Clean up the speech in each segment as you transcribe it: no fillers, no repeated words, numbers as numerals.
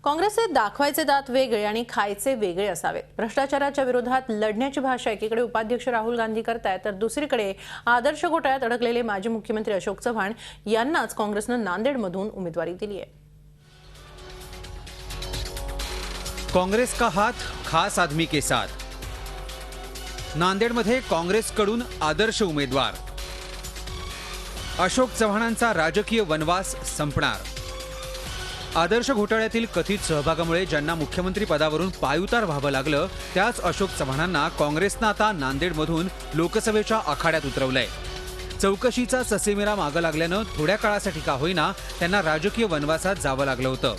काँग्रेसचे दाखवायचे दात वेगळे आणि खायचे वेगळे असावेत। भ्रष्टाचाराच्या विरोधात लढण्याची भाषा एकीकडे उपाध्यक्ष राहुल गांधी करतायत, तर दुसरीकडे आदर्श घोटाळ्यात अडकलेले माजी मुख्यमंत्री अशोक चव्हाण यांनाच काँग्रेसने नांदेडमधून उमेदवारी दिली आहे। कांग्रेस का हाथ खास आदमी के साथ। नांदेडमध्ये काँग्रेसकडून आदर्श उमेदवार। अशोक चव्हाणांचा राजकीय वनवास संपणार। आदर्श घोटाळ्यातील कथित सहभागामुळे ज्यांना मुख्यमंत्री पदावरून पायउतार व्हावं लागलं, त्याच अशोक चव्हाणांना काँग्रेसनं आता नांदेडमधून लोकसभेच्या आखाड्यात उतरवलंय। चौकशीचा ससेमिरा मागं लागल्यानं थोड्या काळासाठी का होईना त्यांना राजकीय वनवासात जावं लागलं होतं।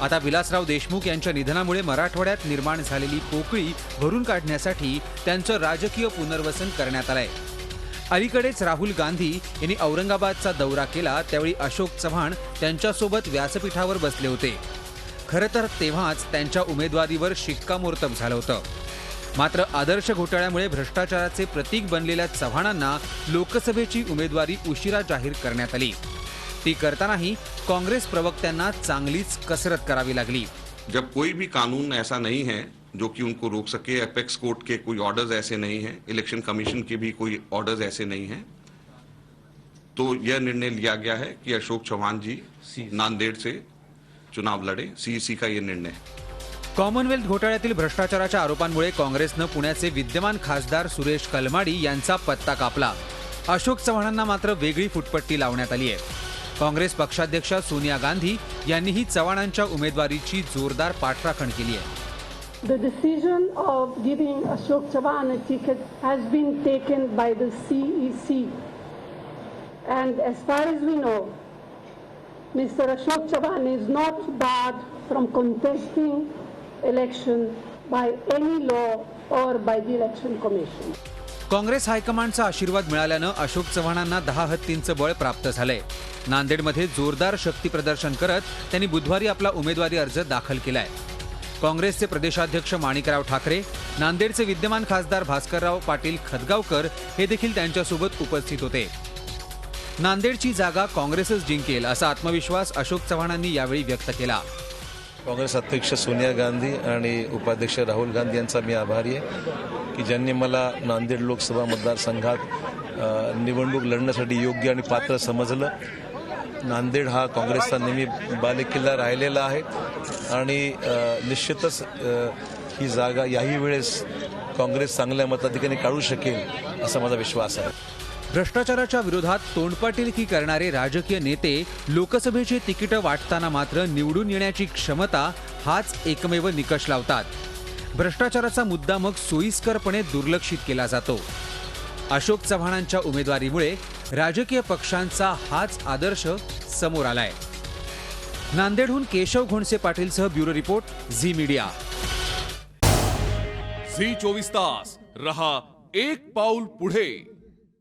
आता विलासराव देशमुख यांच्या निधनामुळे मराठवाड्यात निर्माण झालेली पोकळी भरून काढण्यासाठी त्यांचं राजकीय पुनर्वसन करण्यात आलंय। अलीकडेच राहुल गांधी यांनी औरंगाबादचा दौरा केला, त्यावेळी अशोक चव्हाण त्यांच्यासोबत व्यासपीठावर बसले होते। खरं तर तेव्हाच त्यांच्या उमेदवारीवर शिक्कामोर्तब झालं होतं। मात्र आदर्श घोटाळ्यामुळे भ्रष्टाचाराचे प्रतीक बनलेल्या चव्हाणांना लोकसभेची उमेदवारी उशिरा जाहीर करण्यात आली। ती करतानाही काँग्रेस प्रवक्त्यांना चांगलीच कसरत करावी लागली। जब कोई भी कानून ऐसा नहीं है जो कि उनको रोक सके, एपेक्स कोर्ट के कोई ऑर्डर्स ऐसे नहीं हैं, इलेक्शन कमीशन के भी कोई ऑर्डर्स ऐसे नहीं हैं, तो यह निर्णय लिया गया है कि अशोक चौहान जी नांदेड़ से चुनाव लड़े। सीईसी का यह निर्णय है। कॉमनवेल्थ घोटाळ्यातील भ्रष्टाचाराच्या आरोपांमुळे काँग्रेसनं पुण्याचे विद्यमान खासदार सुरेश कलमाडी यांचा पत्ता कापला। अशोक चव्हाणांना मात्र वेगळी फुटपट्टी लावण्यात आली आहे। काँग्रेस पक्षाध्यक्षा सोनिया गांधी यांनीही चव्हाणांच्या उमेदवारीची जोरदार पाठराखण केली आहे। The decision of giving Ashok Chauhan a ticket has been taken by the CEC, and as far as we know, Mr. Ashok Chauhan is not barred from contesting election by any law or by the election commission. Congress हायकमांडचा आशीर्वाद मिळाल्यानं अशोक चव्हाणांना 10 हत्तींचं बळ प्राप्त झालंय। नांदेडमध्ये जोरदार शक्ती प्रदर्शन करत त्यांनी बुधवारी आपला उमेदवारी अर्ज दाखल केलाय। काँग्रेसचे प्रदेशाध्यक्ष माणिकराव ठाकरे, नांदेडचे विद्यमान खासदार भास्करराव पाटील खदगावकर हे देखील त्यांच्यासोबत उपस्थित होते। नांदेडची जागा काँग्रेसच जिंकेल असा आत्मविश्वास अशोक चव्हाणांनी यावेळी व्यक्त केला। काँग्रेस अध्यक्ष सोनिया गांधी आणि उपाध्यक्ष राहुल गांधी यांचा मी आभारी आहे की ज्यांनी मला नांदेड लोकसभा मतदारसंघात निवडणूक लढण्यासाठी योग्य आणि पात्र समजलं। नांदेड हा काँग्रेसचा नेहमी बालेकिल्ला राहिलेला आहे आणि निश्चितच ही जागा याही वेळेस काँग्रेस चांगल्या मताधिक्याने काढू शकेल असा माझा विश्वास आहे। भ्रष्टाचाराच्या विरोधात तोंडपाटीलकी करणारे राजकीय नेते लोकसभेची तिकीटं वाटताना मात्र निवडून येण्याची क्षमता हाच एकमेव निकष लावतात। भ्रष्टाचाराचा मुद्दा मग सोयीस्करपणे दुर्लक्षित केला जातो। अशोक चव्हाणांच्या उमेदवारीमुळे राजकीय पक्षांचा हाच आदर्श समोर आलाय। नांदेडहून केशव घोणसे पाटीलसह bureau report, Zee media. Zee 24 तास रहा एक पाऊल पुढे।